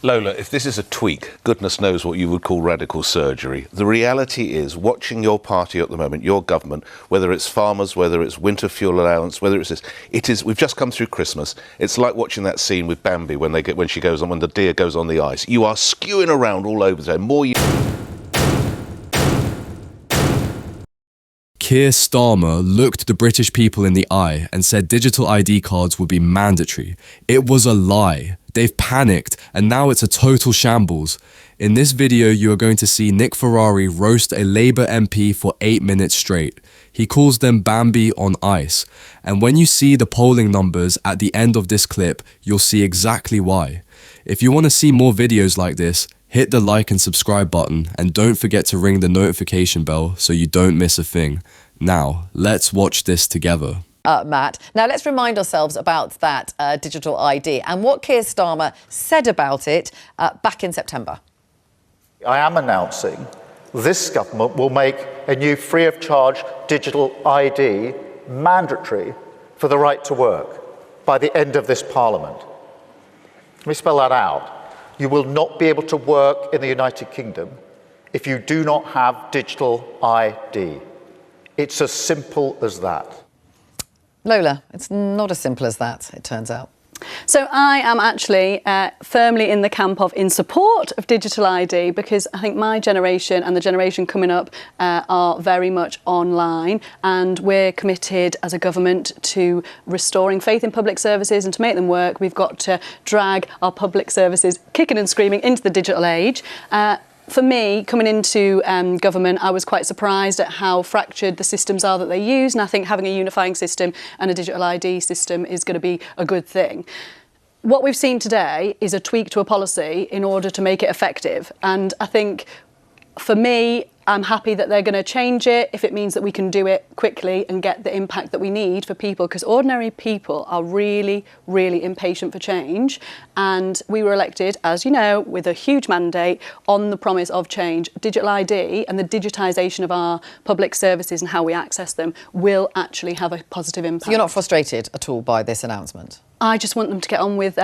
Lola, if this is a tweak, goodness knows what you would call radical surgery. The reality is, watching your party at the moment, your government, whether it's farmers, whether it's winter fuel allowance, whether it's this, we've just come through Christmas. It's like watching that scene with Bambi when the deer goes on the ice. You are skewing around all over there. Keir Starmer looked the British people in the eye and said digital ID cards would be mandatory. It was a lie. They've panicked and now it's a total shambles. In this video, you are going to see Nick Ferrari roast a Labour MP for 8 minutes straight. He calls them Bambi on ice. And when you see the polling numbers at the end of this clip, you'll see exactly why. If you want to see more videos like this, hit the like and subscribe button and don't forget to ring the notification bell so you don't miss a thing. Now, let's watch this together. Matt. Now, let's remind ourselves about that digital ID and what Keir Starmer said about it back in September. I am announcing this government will make a new free-of-charge digital ID mandatory for the right to work by the end of this Parliament. Let me spell that out. You will not be able to work in the United Kingdom if you do not have digital ID. It's as simple as that. Lola, it's not as simple as that, it turns out. So I am actually firmly in the camp of in support of digital ID, because I think my generation and the generation coming up are very much online, and we're committed as a government to restoring faith in public services, and to make them work we've got to drag our public services kicking and screaming into the digital age. For me, coming into government, I was quite surprised at how fractured the systems are that they use, and I think having a unifying system and a digital ID system is going to be a good thing. What we've seen today is a tweak to a policy in order to make it effective, and I think, for me, I'm happy that they're going to change it if it means that we can do it quickly and get the impact that we need for people, because ordinary people are really, really impatient for change. And we were elected, as you know, with a huge mandate on the promise of change. Digital ID and the digitisation of our public services and how we access them will actually have a positive impact. So you're not frustrated at all by this announcement? I just want them to get on with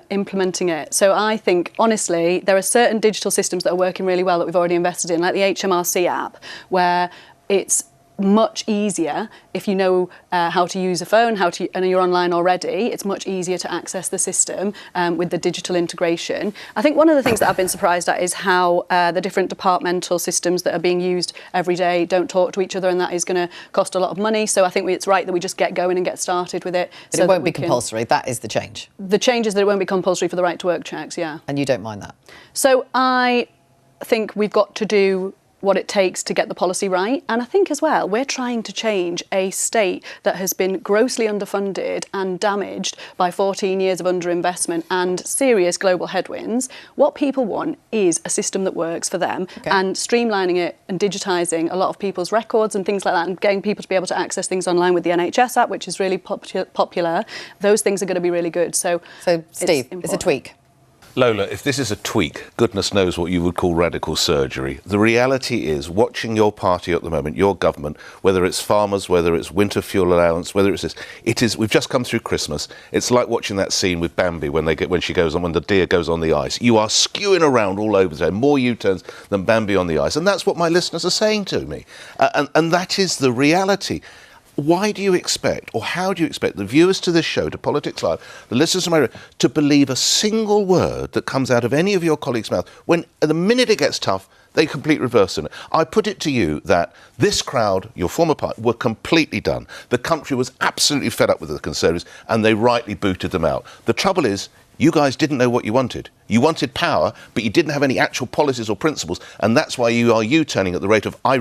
implementing it. So I think, honestly, there are certain digital systems that are working really well that we've already invested in, like the HMRC app, where it's much easier if you know how to use a phone, and you're online already. It's much easier to access the system with the digital integration. I think one of the things that I've been surprised at is how the different departmental systems that are being used every day don't talk to each other, and that is going to cost a lot of money. So I think it's right that we just get going and get started with it. But it won't be compulsory. That is the change. The change is that it won't be compulsory for the right to work checks, yeah. And you don't mind that? So I think we've got to do what it takes to get the policy right. And I think as well, we're trying to change a state that has been grossly underfunded and damaged by 14 years of underinvestment and serious global headwinds. What people want is a system that works for them, and streamlining it and digitising a lot of people's records and things like that, and getting people to be able to access things online with the NHS app, which is really popular. Those things are going to be really good. So Steve, it's a tweak. Lola, if this is a tweak, goodness knows what you would call radical surgery. The reality is, watching your party at the moment, your government, whether it's farmers, whether it's winter fuel allowance, whether it's this, we've just come through Christmas. It's like watching that scene with Bambi when the deer goes on the ice. You are skewing around all over there, more U-turns than Bambi on the ice. And that's what my listeners are saying to me. And that is the reality. Why do you expect, or how do you expect the viewers to this show, to Politics Live, the listeners to my radio, to believe a single word that comes out of any of your colleagues' mouth when, the minute it gets tough, they complete reverse in it? I put it to you that this crowd, your former party, were completely done. The country was absolutely fed up with the Conservatives, and they rightly booted them out. The trouble is, you guys didn't know what you wanted. You wanted power, but you didn't have any actual policies or principles, and that's why you are U-turning at the rate of, I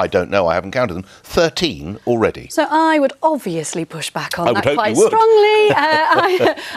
don't know, I haven't counted them, 13 already. So I would obviously push back on that quite strongly.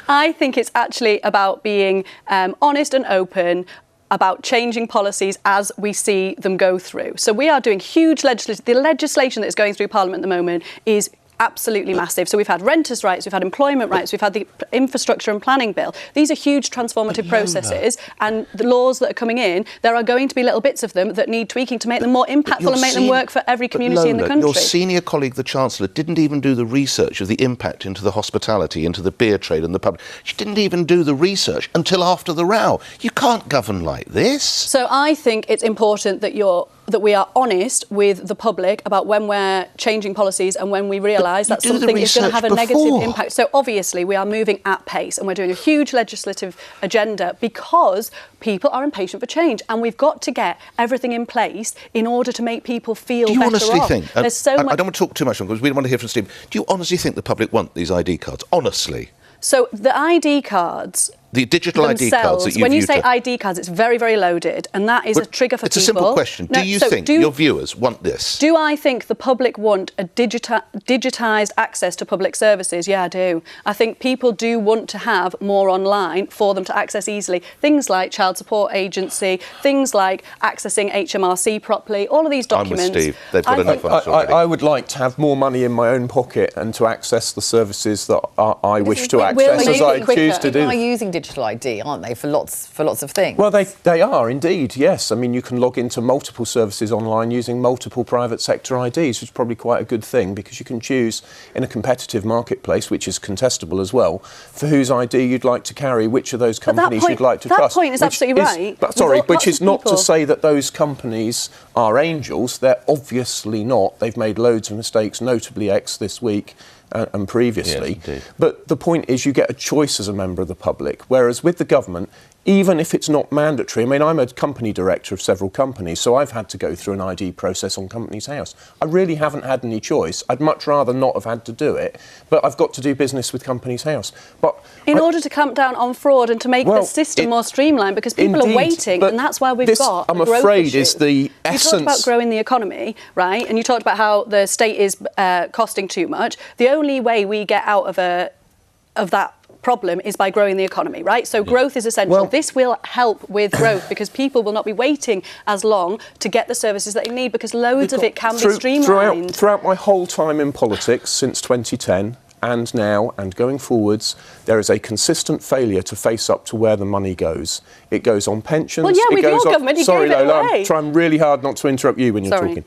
I think it's actually about being honest and open about changing policies as we see them go through. So we are doing huge legislation. The legislation that is going through Parliament at the moment is absolutely massive. So we've had renters' rights, we've had employment rights, we've had the infrastructure and planning bill. These are huge transformative processes, and the laws that are coming in, there are going to be little bits of them that need tweaking to make them more impactful and make them work for every community in the country. Your senior colleague, the Chancellor, didn't even do the research of the impact into the hospitality, into the beer trade and the pub. She didn't even do the research until after the row. You can't govern like this. So I think it's important that we are honest with the public about when we're changing policies and when we realise that something is going to have a negative impact. So obviously we are moving at pace and we're doing a huge legislative agenda because people are impatient for change, and we've got to get everything in place in order to make people feel better off. Do you honestly think, There's so much... I don't want to talk too much on because we don't want to hear from Steve. Do you honestly think the public want these ID cards? Honestly? So the ID cards... The digital ID cards that you've when you used say ID cards, it's very, very loaded, and that is a trigger for people. It's a simple question. Do you think your viewers want this? Do I think the public want a digitised access to public services? Yeah, I do. I think people do want to have more online for them to access easily. Things like Child Support Agency, things like accessing HMRC properly, all of these documents. I'm with Steve. They've got enough of us already. I would like to have more money in my own pocket and to access the services that I wish to access as I choose to do. People are using digital ID, aren't they, for lots of things? Well, they are indeed, yes. I mean, you can log into multiple services online using multiple private sector IDs, which is probably quite a good thing because you can choose in a competitive marketplace, which is contestable as well, for whose ID you'd like to carry, which of those companies you'd like to trust. That point is absolutely right. Which is not to say that those companies are angels. They're obviously not. They've made loads of mistakes, notably X this week. And previously. Yes, but the point is you get a choice as a member of the public, whereas with the government, even if it's not mandatory, I mean, I'm a company director of several companies, so I've had to go through an ID process on Companies House. I really haven't had any choice. I'd much rather not have had to do it, but I've got to do business with Companies House. But in order to clamp down on fraud and to make the system more streamlined, because people are waiting, and that's why we've got I'm afraid is the essence. You talked about growing the economy, right? And you talked about how the state is costing too much. The only way we get out of that problem is by growing the economy, right? So growth is essential. Well, this will help with growth because people will not be waiting as long to get the services that they need because loads of it can be streamlined. Throughout my whole time in politics since 2010 and now and going forwards, there is a consistent failure to face up to where the money goes. It goes on pensions. Well, yeah, with your government, you gave it away. I'm trying really hard not to interrupt you when you're talking.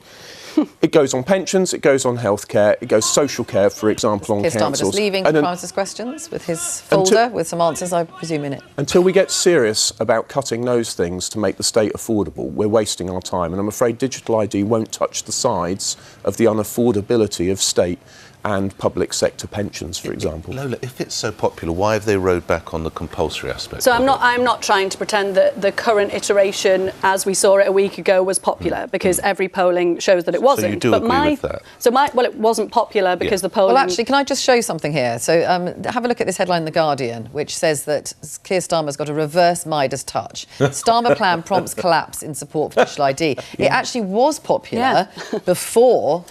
It goes on pensions, it goes on healthcare, it goes social care, for example, on Keir Starmer councils. just leaving Prime Minister's questions with his folder with some answers, I presume, in it. Until we get serious about cutting those things to make the state affordable, we're wasting our time. And I'm afraid digital ID won't touch the sides of the unaffordability of state and public sector pensions, for example. Lola, if it's so popular, why have they rowed back on the compulsory aspect? So I'm not trying to pretend that the current iteration, as we saw it a week ago, was popular because every polling shows that it wasn't. So you do agree with that? Well, it wasn't popular because the polling... Well, actually, can I just show you something here? So have a look at this headline in The Guardian, which says that Keir Starmer's got a reverse Midas Touch. Starmer plan prompts collapse in support for digital ID. It actually was popular before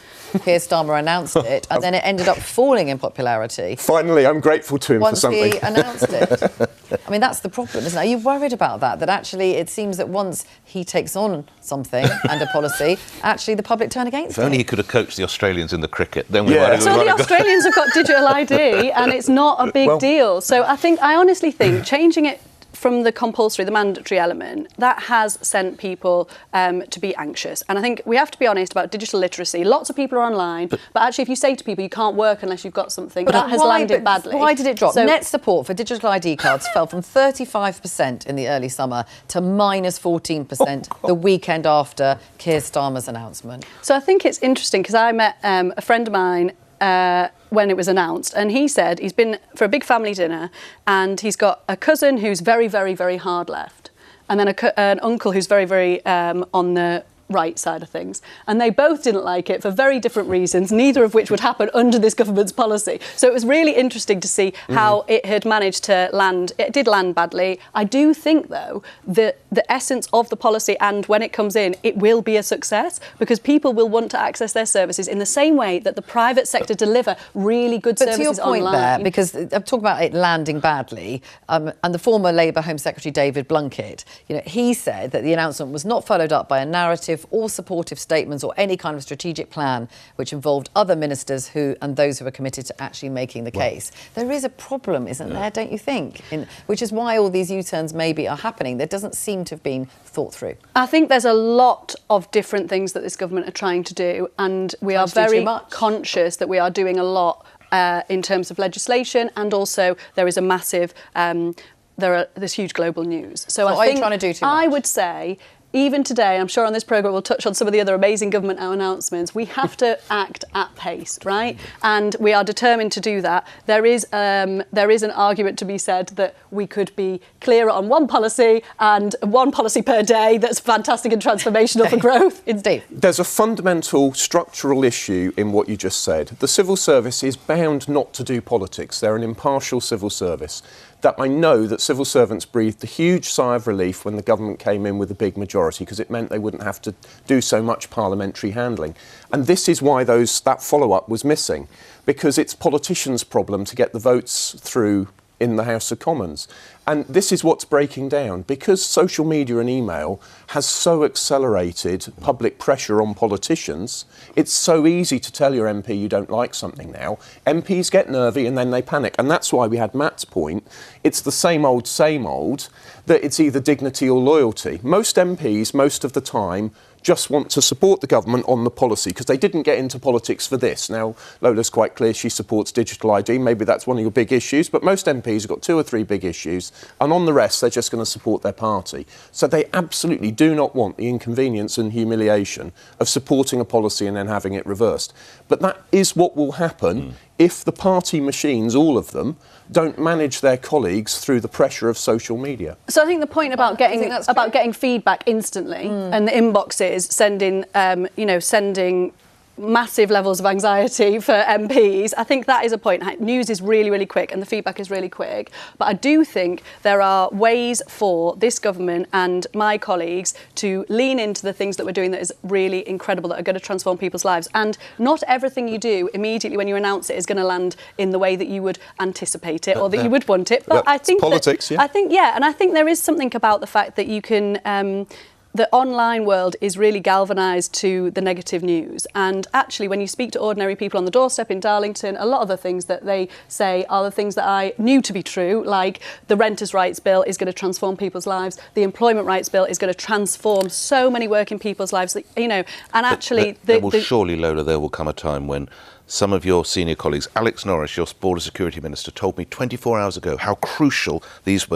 Keir Starmer announced it, and then it ended up falling in popularity. Finally, I'm grateful to him for something. Once he announced it. I mean, that's the problem, isn't it? Are you worried about that? That actually it seems that once he takes on something and a policy, actually the public turn against it. If only he could have coached the Australians in the cricket, then we So the Australians have got digital ID, and it's not a big deal. So I honestly think changing it from the compulsory, the mandatory element, that has sent people to be anxious. And I think we have to be honest about digital literacy. Lots of people are online, but actually if you say to people you can't work unless you've got something, that has landed badly. Why did it drop? So, net support for digital ID cards fell from 35% in the early summer to minus 14% the weekend after Keir Starmer's announcement. So I think it's interesting because I met a friend of mine when it was announced, and he said he's been for a big family dinner and he's got a cousin who's very, very, very hard left, and then an uncle who's very, very on the right side of things. And they both didn't like it for very different reasons, neither of which would happen under this government's policy. So it was really interesting to see how it had managed to land. It did land badly. I do think, though, that the essence of the policy, and when it comes in, it will be a success because people will want to access their services in the same way that the private sector deliver really good services online. But to your point there, because I'm talking about it landing badly, and the former Labour Home Secretary David Blunkett, he said that the announcement was not followed up by a narrative positive or supportive statements or any kind of strategic plan which involved other ministers and those who are committed to actually making the case. There is a problem, isn't there, don't you think? Which is why all these U-turns maybe are happening. There doesn't seem to have been thought through. I think there's a lot of different things that this government are trying to do, and we are very conscious that we are doing a lot in terms of legislation, and also there is a massive, there's huge global news. So I think, are you trying to do too much? I would say, even today, I'm sure on this programme we'll touch on some of the other amazing government announcements, we have to act at pace, right? And we are determined to do that. There is an argument to be said that we could be clearer on one policy and one policy per day that's fantastic and transformational for growth. Steve. There's a fundamental structural issue in what you just said. The civil service is bound not to do politics. They're an impartial civil service. That I know that civil servants breathed a huge sigh of relief when the government came in with a big majority, because it meant they wouldn't have to do so much parliamentary handling. And this is why that follow-up was missing, because it's politicians' problem to get the votes through in the House of Commons. And this is what's breaking down. Because social media and email has so accelerated public pressure on politicians, it's so easy to tell your MP you don't like something now. MPs get nervy and then they panic. And that's why we had Matt's point. It's the same old, that it's either dignity or loyalty. Most MPs, most of the time, just want to support the government on the policy, because they didn't get into politics for this. Now, Lola's quite clear she supports digital ID. Maybe that's one of your big issues, but most MPs have got 2 or 3 big issues, and on the rest, they're just going to support their party. So they absolutely do not want the inconvenience and humiliation of supporting a policy and then having it reversed. But that is what will happen if the party machines, all of them, don't manage their colleagues through the pressure of social media. So I think the point about getting feedback instantly and the inboxes sending massive levels of anxiety for MPs, I think that is a point. News is really, really quick and the feedback is really quick. But I do think there are ways for this government and my colleagues to lean into the things that we're doing that is really incredible, that are going to transform people's lives. And not everything you do immediately when you announce it is going to land in the way that you would anticipate it or that you would want it. But I think politics, and I think there is something about the fact that you can the online world is really galvanised to the negative news. And actually, when you speak to ordinary people on the doorstep in Darlington, a lot of the things that they say are the things that I knew to be true, like the Renters' Rights Bill is going to transform people's lives, the Employment Rights Bill is going to transform so many working people's lives, and actually... There will surely, Lola, there will come a time when some of your senior colleagues, Alex Norris, your Border Security Minister, told me 24 hours ago how crucial these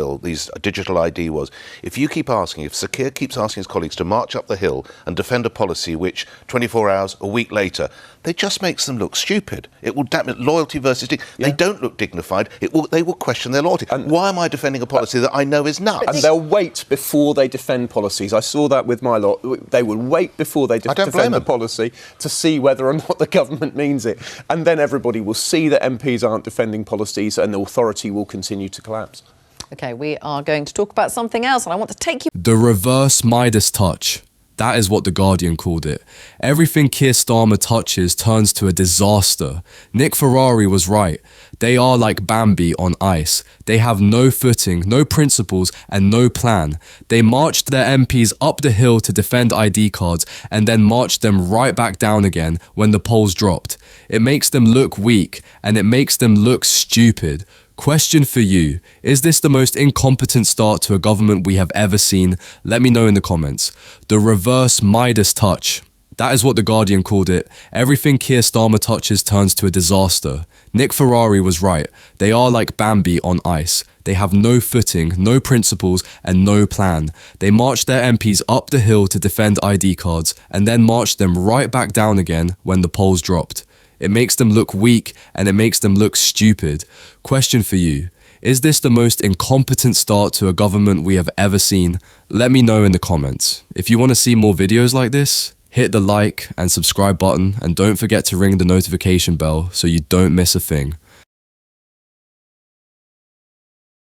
digital ID was. If Sir Keir keeps asking his colleagues to march up the hill and defend a policy which 24 hours, a week later, it just makes them look stupid. It will damage loyalty versus dignity. They don't look dignified. They will question their loyalty. And why am I defending a policy that I know is nuts? And they'll wait before they defend policies. I saw that with my lot. They will wait before they defend the policy to see whether or not the government means it. And then everybody will see that MPs aren't defending policies and the authority will continue to collapse. OK, we are going to talk about something else, and I want to take you... The reverse Midas Touch. That is what The Guardian called it. Everything Keir Starmer touches turns to a disaster. Nick Ferrari was right. They are like Bambi on ice. They have no footing, no principles, and no plan. They marched their MPs up the hill to defend ID cards and then marched them right back down again when the polls dropped. It makes them look weak and it makes them look stupid. Question for you, is this the most incompetent start to a government we have ever seen? Let me know in the comments. The reverse Midas Touch. That is what The Guardian called it. Everything Keir Starmer touches turns to a disaster. Nick Ferrari was right. They are like Bambi on ice. They have no footing, no principles, and no plan. They marched their MPs up the hill to defend ID cards and then marched them right back down again when the polls dropped. It makes them look weak and it makes them look stupid. Question for you, is this the most incompetent start to a government we have ever seen? Let me know in the comments. If you want to see more videos like this, hit the like and subscribe button and don't forget to ring the notification bell so you don't miss a thing.